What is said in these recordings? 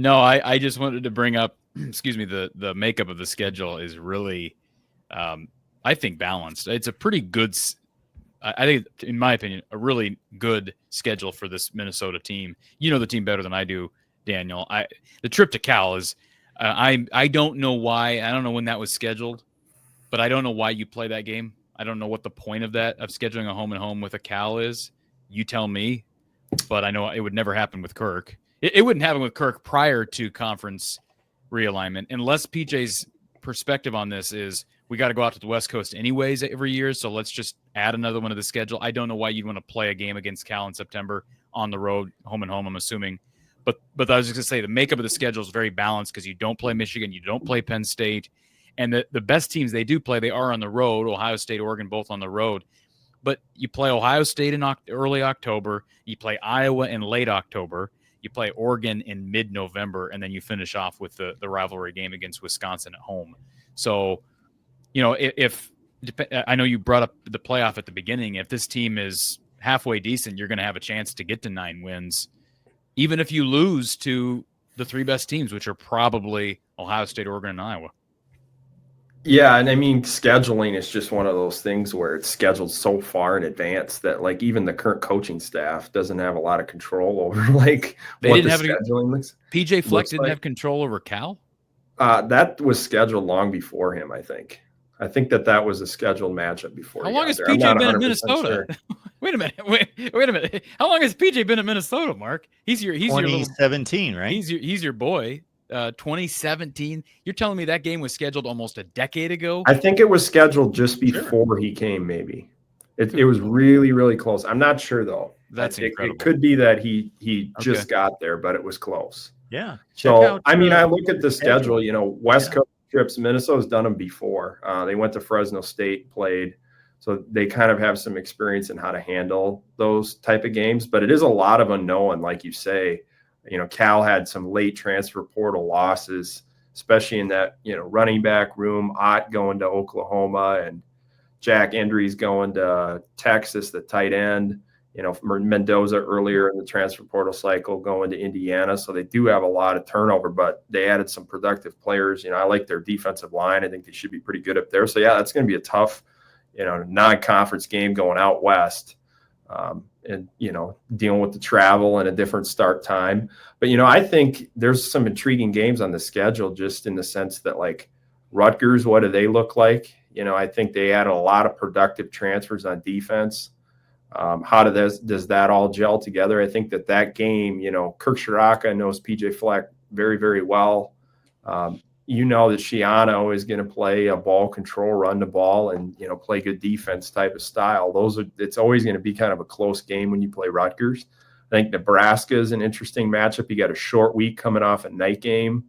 No, I just wanted to bring up, excuse me, the makeup of the schedule is really, I think, balanced. It's a pretty good, I think, in my opinion, a really good schedule for this Minnesota team. You know the team better than I do, Daniel. The trip to Cal is, I don't know why. I don't know when that was scheduled, but I don't know why you play that game. I don't know what the point of that, of scheduling a home and home with a Cal is. You tell me, but I know it would never happen with Kirk. It wouldn't happen with Kirk prior to conference realignment, unless PJ's perspective on this is we got to go out to the West Coast anyways every year, so let's just add another one to the schedule. I don't know why you'd want to play a game against Cal in September on the road, home and home, I'm assuming. But I was just going to say the makeup of the schedule is very balanced because you don't play Michigan, you don't play Penn State, and the best teams they do play, they are on the road. Ohio State, Oregon, both on the road. But you play Ohio State in early October, you play Iowa in late October, you play Oregon in mid-November, and then you finish off with the rivalry game against Wisconsin at home. So, you know, if I know you brought up the playoff at the beginning, if this team is halfway decent, you're going to have a chance to get to 9 wins, even if you lose to the 3 best teams, which are probably Ohio State, Oregon, and Iowa. Yeah, and I mean, scheduling is just one of those things where it's scheduled so far in advance that, like, even the current coaching staff doesn't have a lot of control over, like, they what didn't the have scheduling looks. PJ Fleck didn't have control over Cal? That was scheduled long before him, I think. I think that was a scheduled matchup before. How long has PJ been in Minnesota? Sure. Wait a minute. Wait a minute. How long has PJ been in Minnesota, Mark? He's your 2017, right? He's your boy. 2017. You're telling me that game was scheduled almost a decade ago? I think it was scheduled just before he came, maybe. It was really, really close. I'm not sure, though. That's incredible. It could be that he just got there, but it was close. Yeah. So, I mean, I look at the schedule, you know, West Coast trips. Minnesota's done them before. They went to Fresno State, played. So they kind of have some experience in how to handle those type of games. But it is a lot of unknown, like you say. You know, Cal had some late transfer portal losses, especially in that, you know, running back room. Ott going to Oklahoma and Jack Endry's going to Texas, the tight end. You know, Mendoza earlier in the transfer portal cycle going to Indiana. So they do have a lot of turnover, but they added some productive players. You know, I like their defensive line. I think they should be pretty good up there. So, yeah, that's going to be a tough, you know, non-conference game going out west. And, you know, dealing with the travel and a different start time. But, you know, I think there's some intriguing games on the schedule just in the sense that, like, Rutgers, what do they look like? You know, I think they added a lot of productive transfers on defense. How does that all gel together? I think that game, you know, Kirk Ciarrocca knows PJ Fleck very, very well. You know that Schiano is going to play a ball control, run the ball, and, you know, play good defense type of style. It's always going to be kind of a close game when you play Rutgers. I think Nebraska is an interesting matchup. You got a short week coming off a night game.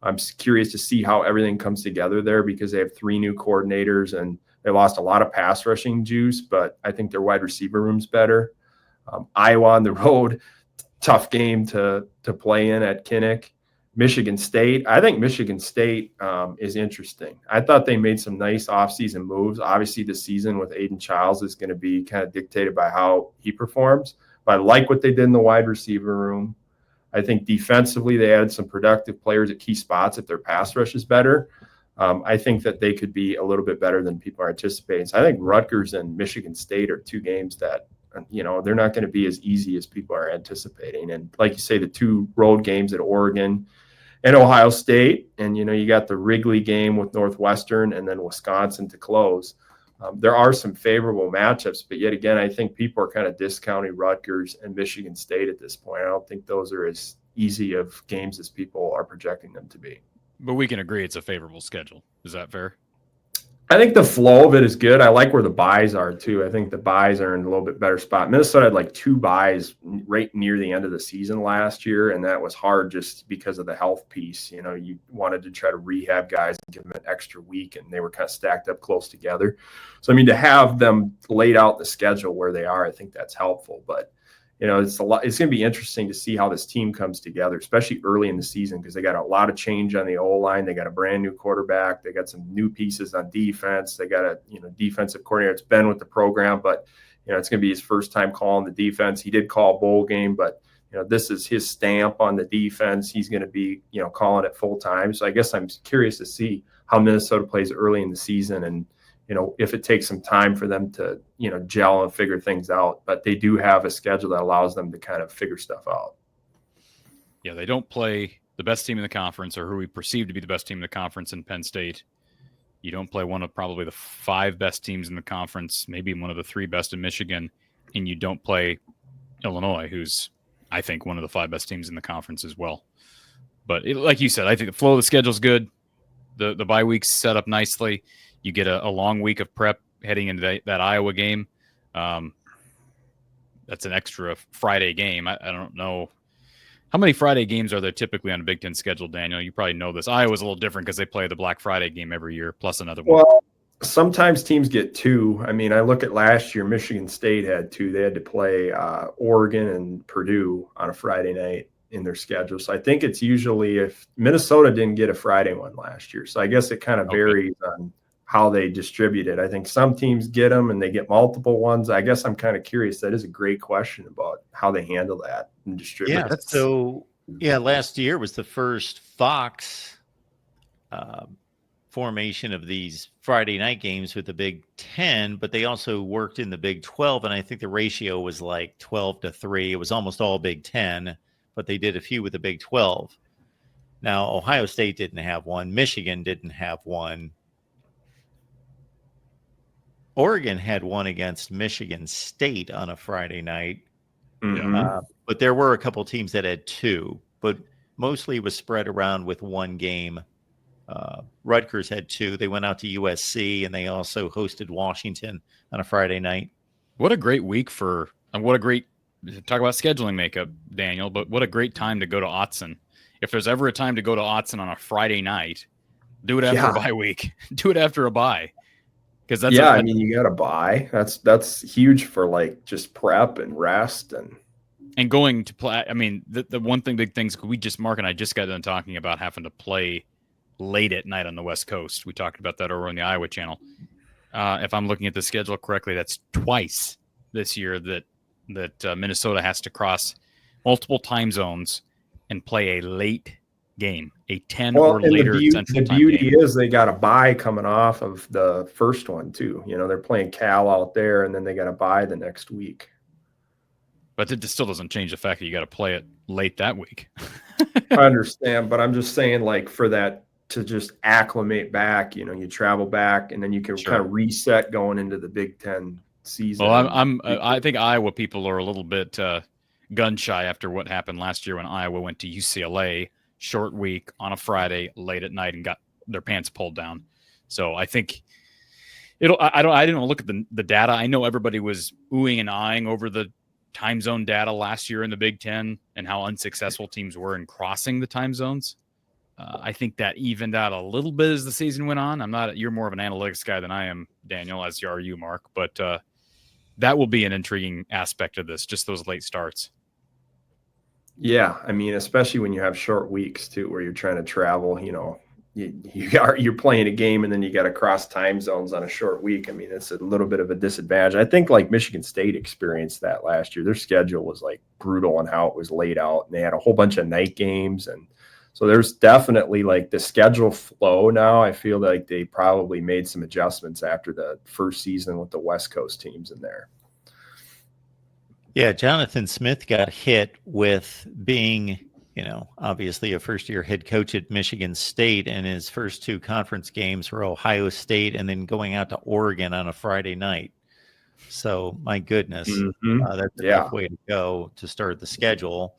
I'm curious to see how everything comes together there because they have 3 new coordinators and they lost a lot of pass rushing juice, but I think their wide receiver room's better. Iowa on the road, tough game to play in at Kinnick. Michigan State. I think Michigan State is interesting. I thought they made some nice offseason moves. Obviously, the season with Aiden Childs is going to be kind of dictated by how he performs. But I like what they did in the wide receiver room. I think defensively they added some productive players at key spots if their pass rush is better. I think that they could be a little bit better than people are anticipating. So I think Rutgers and Michigan State are 2 games that, you know, they're not going to be as easy as people are anticipating. And like you say, the 2 road games at Oregon and Ohio State, and, you know, you got the Wrigley game with Northwestern and then Wisconsin to close. There are some favorable matchups, but yet again, I think people are kind of discounting Rutgers and Michigan State at this point. I don't think those are as easy of games as people are projecting them to be. But we can agree it's a favorable schedule. Is that fair? I think the flow of it is good. I like where the buys are too. I think the buys are in a little bit better spot. Minnesota had like 2 buys right near the end of the season last year, and that was hard just because of the health piece. You know, you wanted to try to rehab guys and give them an extra week, and they were kind of stacked up close together. So, I mean, to have them laid out the schedule where they are, I think that's helpful. But, you know, it's going to be interesting to see how this team comes together, especially early in the season, because they got a lot of change on the O-line. They got a brand new quarterback. They got some new pieces on defense. They got a, you know, defensive coordinator that's been with the program, but, you know, it's going to be his first time calling the defense. He did call a bowl game, but, this is his stamp on the defense. He's going to be, calling it full time. So I guess I'm curious to see how Minnesota plays early in the season and, if it takes some time for them to, gel and figure things out. But they do have a schedule that allows them to kind of figure stuff out. Yeah, they don't play the best team in the conference, or who we perceive to be the best team in the conference in Penn State. You don't play one of probably the 5 best teams in the conference, maybe one of the 3 best in Michigan, and you don't play Illinois, who's, I think, one of the 5 best teams in the conference as well. But like you said, I think the flow of the schedule is good. The bye week's set up nicely. You get a long week of prep heading into that Iowa game. That's an extra Friday game. I don't know. How many Friday games are there typically on a Big Ten schedule, Daniel? You probably know this. Iowa's a little different because they play the Black Friday game every year, plus another one. Well, sometimes teams get 2. I mean, I look at last year, Michigan State had 2. They had to play Oregon and Purdue on a Friday night in their schedule. So I think it's usually, if Minnesota didn't get a Friday one last year. So I guess it kind of varies on how they distribute it. I think some teams get them and they get multiple ones. I guess I'm kind of curious. That is a great question about how they handle that and distribute it. So, last year was the first Fox formation of these Friday night games with the Big Ten, but they also worked in the Big 12, and I think the ratio was like 12-3. It was almost all Big Ten, but they did a few with the Big 12. Now, Ohio State didn't have one. Michigan didn't have one. Oregon had one against Michigan State on a Friday night. Mm-hmm. But there were a couple teams that had 2, but mostly it was spread around with one game. Rutgers had 2. They went out to USC, and they also hosted Washington on a Friday night. What a great week talk about scheduling makeup, Daniel, but what a great time to go to Autzen. If there's ever a time to go to Autzen on a Friday night, do it after a bye week. Do it after a bye. Because that's I mean, you got to buy. That's huge for like just prep and rest and going to play. I mean, the one big things Mark and I just got done talking about having to play late at night on the West Coast. We talked about that over on the Iowa channel. If I'm looking at the schedule correctly, that's twice this year that Minnesota has to cross multiple time zones and play a late game, a 10 or later Central Time game. The beauty is they got a bye coming off of the first one too. They're playing Cal out there, and then they got a bye the next week. But it still doesn't change the fact that you got to play it late that week. I understand, but I'm just saying, like, for that to just acclimate back, you travel back, and then you can kind of reset going into the Big Ten season. Well, I think Iowa people are a little bit gun shy after what happened last year when Iowa went to UCLA. Short week on a Friday late at night and got their pants pulled down. So I think I didn't look at the data. I know everybody was oohing and eyeing over the time zone data last year in the Big Ten and how unsuccessful teams were in crossing the time zones. I think that evened out a little bit as the season went on. You're more of an analytics guy than I am, Daniel, as are you, Mark, but that will be an intriguing aspect of this, just those late starts. Yeah, I mean, especially when you have short weeks too, where you're trying to travel. You're playing a game and then you got to cross time zones on a short week. I mean, it's a little bit of a disadvantage. I think like Michigan State experienced that last year. Their schedule was like brutal on how it was laid out, and they had a whole bunch of night games, and so there's definitely like the schedule flow now. I feel like they probably made some adjustments after the first season with the West Coast teams in there. Yeah, Jonathan Smith got hit with being, obviously a first-year head coach at Michigan State, and his first 2 conference games were Ohio State and then going out to Oregon on a Friday night. So, my goodness, that's a tough way to go to start the schedule.